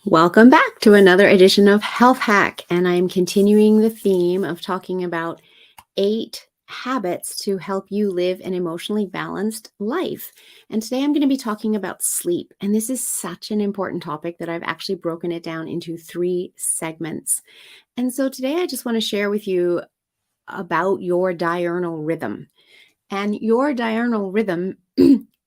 Welcome back to another edition of Health Hack, and I'm continuing the theme of talking about 8 habits to help you live an emotionally balanced life. And today I'm going to be talking about sleep, and this is such an important topic that I've actually broken it down into 3 segments. And so today I just want to share with you about your diurnal rhythm. And your diurnal rhythm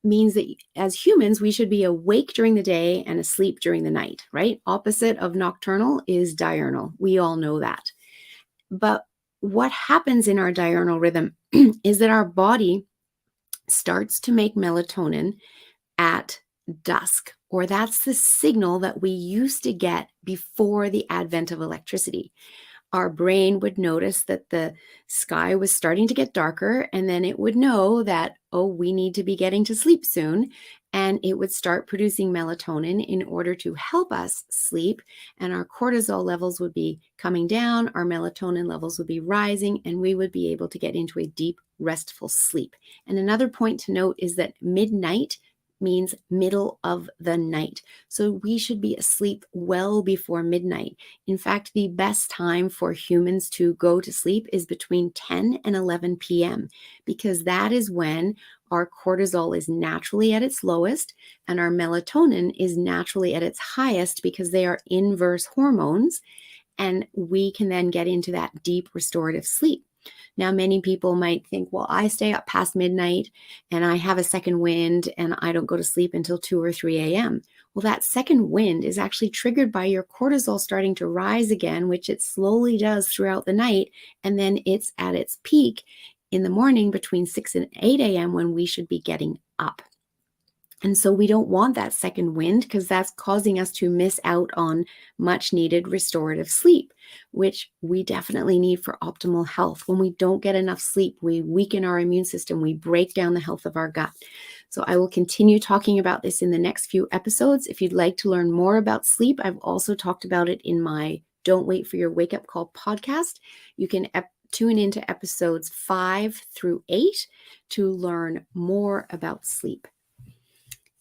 means that as humans, we should be awake during the day and asleep during the night, right? Opposite of nocturnal is diurnal. We all know that. But what happens in our diurnal rhythm is that our body starts to make melatonin at dusk, or that's the signal that we used to get before the advent of electricity. Our brain would notice that the sky was starting to get darker, and then it would know that, oh, we need to be getting to sleep soon. And it would start producing melatonin in order to help us sleep. And our cortisol levels would be coming down, our melatonin levels would be rising, and we would be able to get into a deep, restful sleep. And another point to note is that midnight means middle of the night. So we should be asleep well before midnight. In fact, the best time for humans to go to sleep is between 10 and 11 p.m. because that is when our cortisol is naturally at its lowest and our melatonin is naturally at its highest because they are inverse hormones, and we can then get into that deep restorative sleep. Now, many people might think, well, I stay up past midnight and I have a second wind and I don't go to sleep until 2 or 3 a.m. Well, that second wind is actually triggered by your cortisol starting to rise again, which it slowly does throughout the night. And then it's at its peak in the morning between 6 and 8 a.m. when we should be getting up. And so we don't want that second wind because that's causing us to miss out on much needed restorative sleep, which we definitely need for optimal health. When we don't get enough sleep, we weaken our immune system, we break down the health of our gut. So I will continue talking about this in the next few episodes. If you'd like to learn more about sleep, I've also talked about it in my Don't Wait for Your Wake Up Call podcast. You can tune into episodes 5 through 8 to learn more about sleep.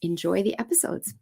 Enjoy the episodes.